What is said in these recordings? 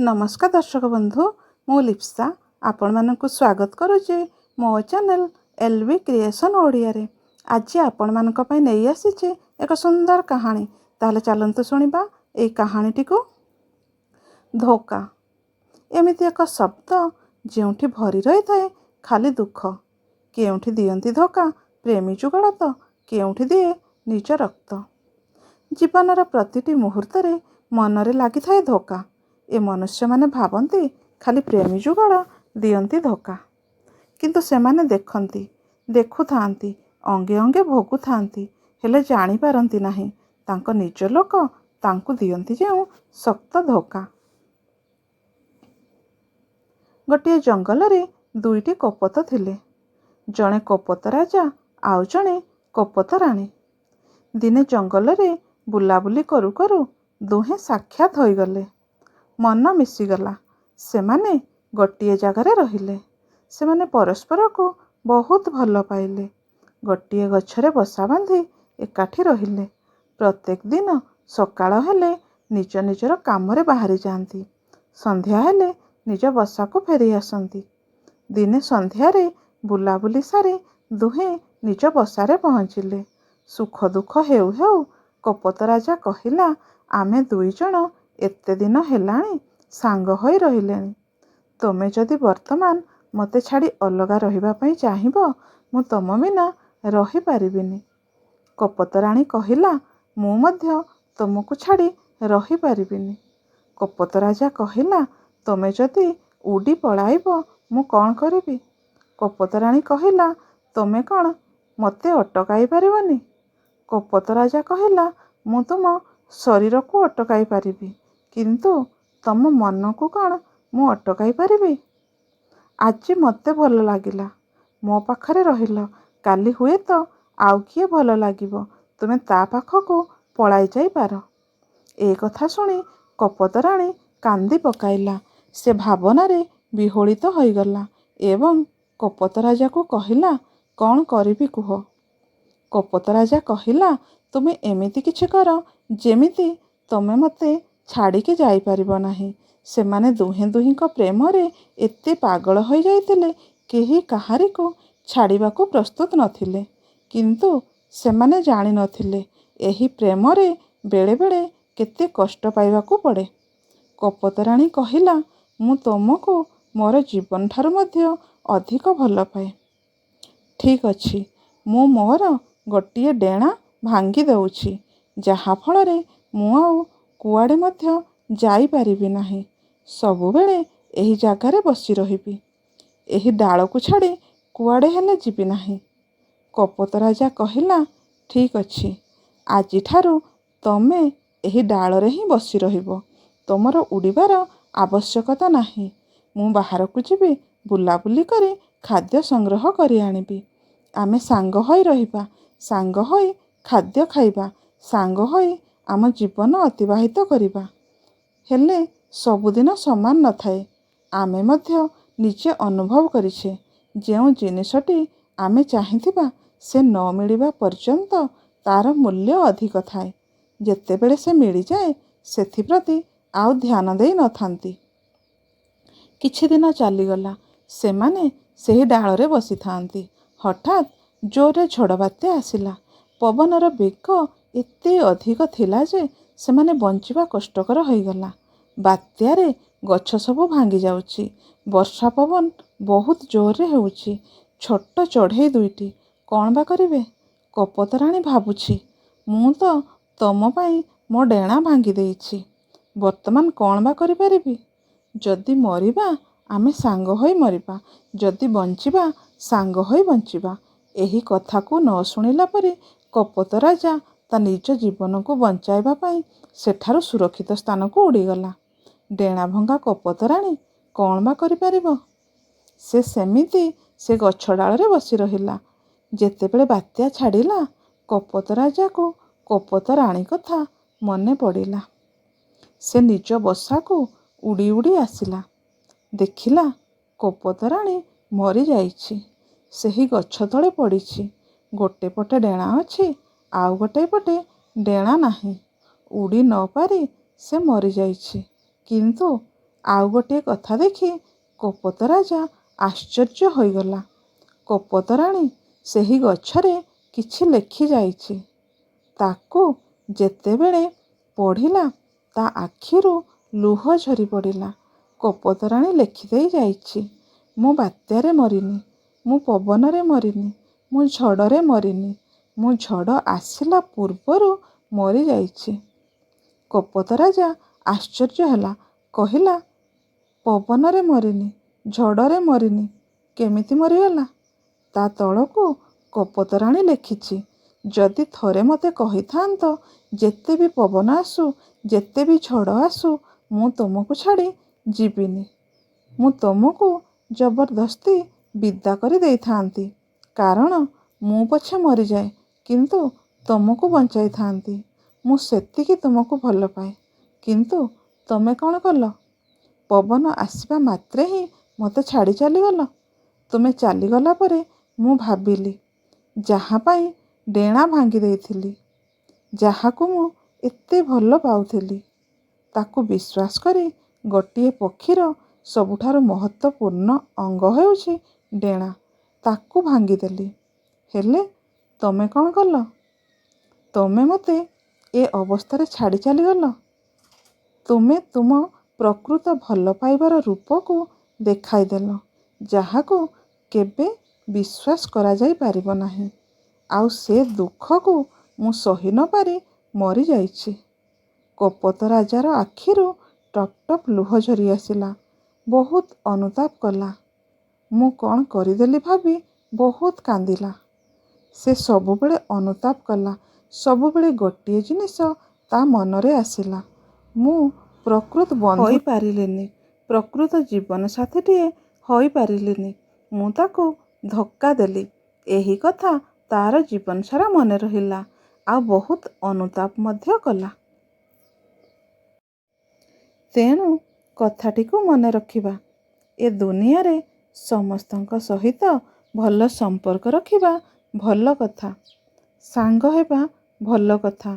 नमस्कार दर्शक बंधु मु लिप्सा आपण मानक स्वागत करुचे मो चैनल एलवी क्रिएशन ओडिया रे। आज आपण मानक पई नहीं आसीचे एक सुंदर कहानी। ताले चलंतु सुनिबा ए कहानीटी को। धोका एमिति एक शब्द जेउठी भरी रही थाए खाली दुख। केउठी दियंती धोका प्रेमी जुगड़ तो केउठी दिए निज रक्त। जीवनर प्रतिटी मुहूर्त रे मनरे लागि थाए धोका। ए मनुष्य माने भावंती खाली प्रेमी जुगड़ दियंती धोका, किंतु से माने देखंती देखु थांती अंगे अंगे भोगु थांती हेले जानी पारंती नाही तांको निज लोक तांको दियंती जेउ सक्त धोका। गोटे जंगल रे दुईटी कपत थिले, जणे कपत राजा आउ जणे कपत राणी। दिने जंगल रे बुलाबुली करू करू दुहे साक्षात होई गले। मन मिशीगला। सेमाने गोटिए जगार रहिले। सेमाने परस्पर को बहुत भल पाइले। गोटिए गछरे बसा बांधी एकाठी रहिले। प्रत्येक दिन सकाळ हेले निज निजर कामरे बाहरी जाती, संध्या हेले निज बसा को फेरी आसती। दिने संध्यारे बुलाबुली सारी दुहे निज बसारे पहुँचिले। सुख दुख हेउ हेउ कपत राजा कहिला, आमे दुई जण एते दिन हेलाणी सांग होई रहिलेनी। तमे जदि वर्तमान मते छाड़ी अलगा रहिबा पई चाहिबो मु तम बिना रही पारिबिनी। कपत राणी कहिला, मु मध्य तमको छाड़ी रही पारिबिनी। कपत राजा कहिला, तमे जदि उडी पळाइबो मु कौन करिबी। कपत राणी कहिला, तमे कौन मते अटकाई पारिबनी। कपत राजा कहिला, मु तुम शरीर को अटकाई पारिबी, किंतु तम मन को कौन मु अटकाई पारिबी। आज मते भल लागिला मो पाखरे रहिल, काली हुए तो आउ किए भल लागिबो तुमे ता पाखको पळाई जाई पार। ए कथा सुनी कपत राणी कांदी पकाइला। से भावना रे विहोलित होई गला एवं कपत राजा को कहिला, कौन करिबी कुह। कपत राजा कहिला, तुमे एमिति किछि कर जेमिति तमे मते छाड़िकी जाई परिबो नाही। सेमाने दुहे दुहींको प्रेम रे एते पागल होई जाइतिले केही काहारी को छाड़िबा को प्रस्तुत नथिले, किंतु सेमाने जानि नथिले एही प्रेम रे बेले बेले केते कष्ट पाइबा को पड़े। कपत राणी कहिला, मु तमको मोर जीवन ठारू मध्य अधिक भल पाए। ठीक अछि, मु मोर गोटिए डेणा भांगी दउछि, जहा फलरे मु आउ कुआडे मध्य जाई पारिबी नाही। सबुबेले एही जागारे बसी रहिबी। एही डाल को छाड़ी कुआडे हेले जिबी नाही। कपत राजा कहिला, ठीक अछि, आजि ठारू तमे एही डाल रे ही बसी रहिबो। तमर उड़ीबार आवश्यकता नाही। मु बाहर को जिबी, बुलाबुली करे खाद्य संग्रह करी आनिबी। आमे सांग होई रहिबा, सांग होई खाद्य खाइबा, सांग होई आम जीवन अतिबाहित करिबा। हेले सबुदिन समान न थाए। आमे मध्य निजे अनुभव करिछे जेउ जिनिसटी आमे चाहिथिबा से न मिलिबा पर्यंत तार मूल्य अधिक थाए। जेतेबेले से मिली जाए सेथि प्रति आउ ध्यान देई न थांती। किछि दिन चलीगला। सेमाने सेही डालरे बसी थांती। हठात जोरे झड़ बात्या आसिला। पवनर बेग एते अधिक थिला जे सेमाने बंचिबा कष्टकर होई गला। बात्यारे गछ सबु भांगी जाउछि। वर्षा पवन बहुत जोरे हेउछि। छोट चढ़ई दुईटी कौन बा करिवे। कपत राणी भाबुछि, मु तो तम पाई मो डेणा भांगी देइछि, वर्तमान कौन बा करि पारिबी। जदि मरिबा आमे सांग होई मरिबा, जदि बंचिबा सांग होई बंचिबा। एही कथा को न सुनिला परे कपत राजा ता निज जीवन को बंचाइबा पाई सेठारु सुरक्षित स्थान को उड़ीगला। डेणा भंगा कपत राणी कौन बा करि पारिबो। से सेमिति से गछ डालरे बसी रहिला। जेतेबेले बात्या छाड़िला कपत राजा को कपत राणी कथा मने पड़िला। से निज बसा को उड़ी उड़ी आसिला। देखिला कपत राणी मरी जाइछि। सेही गछ तळे पड़िछि। गोटे पटे डेणा अछि, आउ गोटे पटे डेणा नाही। उड़ी न पारी से मरी जाइछि, किंतु ଆଉ ଗୋଟିଏ କଥା ଦେଖି କପୋତ ରାଜା ଆଶ୍ଚର୍ଯ୍ୟ ହୋଇଗଲା। କପୋତରାଣୀ ସେହି ଗଛରେ କିଛି ଲେଖି ଯାଇଛି। ତାକୁ ଯେତେବେଳେ ପଢ଼ିଲା ତା ଆଖିରୁ ଲୁହ ଝରି ପଡ଼ିଲା। କପୋତରାଣୀ ଲେଖିଦେଇ ଯାଇଛି, ମୁଁ ବାତ୍ୟାରେ ମରିନି, ମୁଁ ପବନରେ ମରିନି, ମୁଁ ଝଡ଼ରେ ମରିନି, ମୁଁ ଝଡ଼ ଆସିଲା ପୂର୍ବରୁ ମରିଯାଇଛି। କପୋତ ରାଜା ଆଶ୍ଚର୍ଯ୍ୟ ହେଲା, କହିଲା, ପବନରେ ମରିନି, ଝଡ଼ରେ ମରିନି, କେମିତି ମରିଗଲା? ତା ତଳକୁ କପୋତରାଣୀ ଲେଖିଛି, ଯଦି ଥରେ ମୋତେ କହିଥାନ୍ତ, ଯେତେ ବି ପବନ ଆସୁ, ଯେତେ ବି ଝଡ଼ ଆସୁ, ମୁଁ ତୁମକୁ ଛାଡ଼ି ଯିବିନି। ମୁଁ ତୁମକୁ ଜବରଦସ୍ତି ବିଦା କରି ଦେଇଥାନ୍ତି। କାରଣ ମୁଁ ପଛେ ମରିଯାଏ, କିନ୍ତୁ ତୁମକୁ ବଞ୍ଚାଇଥାନ୍ତି। ମୁଁ ସେତିକି ତୁମକୁ ଭଲ ପାଏ। କିନ୍ତୁ ତୁମେ କ'ଣ କଲ? ପବନ ଆସିବା ମାତ୍ରେ ହିଁ ମୋତେ ଛାଡ଼ି ଚାଲିଗଲ। ତୁମେ ଚାଲିଗଲା ପରେ ମୁଁ ଭାବିଲି, ଯାହା ପାଇଁ ଡେଣା ଭାଙ୍ଗି ଦେଇଥିଲି, ଯାହାକୁ ମୁଁ ଏତେ ଭଲ ପାଉଥିଲି, ତାକୁ ବିଶ୍ୱାସ କରି ଗୋଟିଏ ପକ୍ଷୀର ସବୁଠାରୁ ମହତ୍ତ୍ୱପୂର୍ଣ୍ଣ ଅଙ୍ଗ ହେଉଛି ଡେଣା, ତାକୁ ଭାଙ୍ଗିଦେଲି। ହେଲେ ତମେ କ'ଣ କଲ? ତମେ ମୋତେ ଏ ଅବସ୍ଥାରେ ଛାଡ଼ି ଚାଲିଗଲ। ତୁମେ ତୁମ ପ୍ରକୃତ ଭଲ ପାଇବାର ରୂପକୁ ଦେଖାଇଦେଲ, ଯାହାକୁ କେବେ ବିଶ୍ୱାସ କରାଯାଇ ପାରିବ ନାହିଁ। ଆଉ ସେ ଦୁଃଖକୁ ମୁଁ ସହି ନ ପାରି ମରିଯାଇଛି। କପୋତ ରାଜାର ଆଖିରୁ ଟପ୍ ଟପ୍ ଲୁହ ଝରି ଆସିଲା। ବହୁତ ଅନୁତାପ କଲା। ମୁଁ କ'ଣ କରିଦେଲି ଭାବି ବହୁତ କାନ୍ଦିଲା। ସେ ସବୁବେଳେ ଅନୁତାପ କଲା। ସବୁବେଳେ ଗୋଟିଏ ଜିନିଷ ତା ମନରେ ଆସିଲା, ମୁଁ ପ୍ରକୃତ ବନ୍ଧୁ ହୋଇପାରିଲିନି, ପ୍ରକୃତ ଜୀବନସାଥୀଟିଏ ହୋଇପାରିଲିନି। ମୁଁ ତାକୁ ଧୋକା ଦେଲି। ଏହି କଥା ତାର ଜୀବନ ସାରା ମନେ ରହିଲା। ଆଉ ବହୁତ ଅନୁତାପ ମଧ୍ୟ କଲା। ତେଣୁ କଥାଟିକୁ ମନେ ରଖିବା, ଏ ଦୁନିଆରେ ସମସ୍ତଙ୍କ ସହିତ ଭଲ ସମ୍ପର୍କ ରଖିବା ଭଲ କଥା। ସାଙ୍ଗ ହେବା ଭଲ କଥା।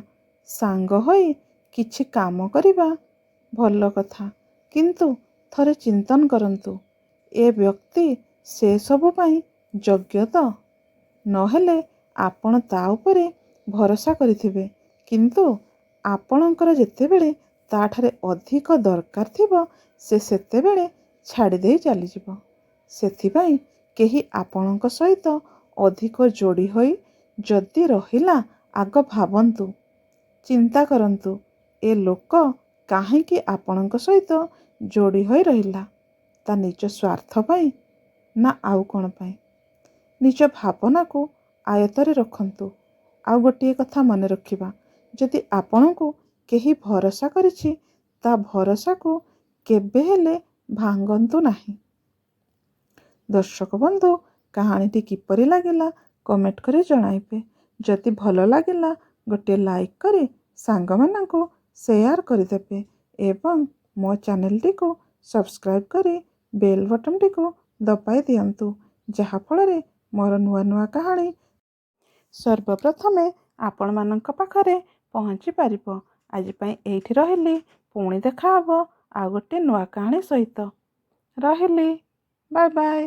ସାଙ୍ଗ ହୋଇ କିଛି କାମ କରିବା ଭଲ କଥା। କିନ୍ତୁ ଥରେ ଚିନ୍ତନ କରନ୍ତୁ, ଏ ବ୍ୟକ୍ତି ସେସବୁ ପାଇଁ ଯୋଗ୍ୟ ତ? ନହେଲେ ଆପଣ ତା ଉପରେ ଭରସା କରିଥିବେ, କିନ୍ତୁ ଆପଣଙ୍କର ଯେତେବେଳେ ତାଠାରେ ଅଧିକ ଦରକାର ଥିବ, ସେ ସେତେବେଳେ ଛାଡ଼ିଦେଇ ଚାଲିଯିବ। ସେଥିପାଇଁ କେହି ଆପଣଙ୍କ ସହିତ ଅଧିକ ଯୋଡ଼ି ହୋଇ ଯଦି ରହିଲା, ଆଗ ଭାବନ୍ତୁ, ଚିନ୍ତା କରନ୍ତୁ, ଏ ଲୋକ କାହିଁକି ଆପଣଙ୍କ ସହିତ ଯୋଡ଼ି ହୋଇ ରହିଲା? ତା ନିଜ ସ୍ୱାର୍ଥ ପାଇଁ ନା ଆଉ କ'ଣ ପାଇଁ? ନିଜ ଭାବନାକୁ ଆୟତ୍ତରେ ରଖନ୍ତୁ। ଆଉ ଗୋଟିଏ କଥା ମନେ ରଖିବା, ଯଦି ଆପଣଙ୍କୁ କେହି ଭରସା କରିଛି, ତା ଭରସାକୁ କେବେ ହେଲେ ଭାଙ୍ଗନ୍ତୁ ନାହିଁ। ଦର୍ଶକ ବନ୍ଧୁ, କାହାଣୀଟି କିପରି ଲାଗିଲା କମେଣ୍ଟ କରି ଜଣାଇବେ। ଯଦି ଭଲ ଲାଗିଲା ଗୋଟିଏ ଲାଇକ୍ କରି ସାଙ୍ଗମାନଙ୍କୁ ସେୟାର କରିଦେବେ ଏବଂ ମୋ ଚ୍ୟାନେଲଟିକୁ ସବସ୍କ୍ରାଇବ୍ କରି ବେଲ୍ ବଟନଟିକୁ ଦବାଇ ଦିଅନ୍ତୁ, ଯାହାଫଳରେ ମୋର ନୂଆ ନୂଆ କାହାଣୀ ସର୍ବପ୍ରଥମେ ଆପଣମାନଙ୍କ ପାଖରେ ପହଞ୍ଚି ପାରିବ। ଆଜି ପାଇଁ ଏଇଠି ରହିଲି। ପୁଣି ଦେଖା ହେବ ଆଉ ଗୋଟେ ନୂଆ କାହାଣୀ ସହିତ। ରହିଲି। Bye bye.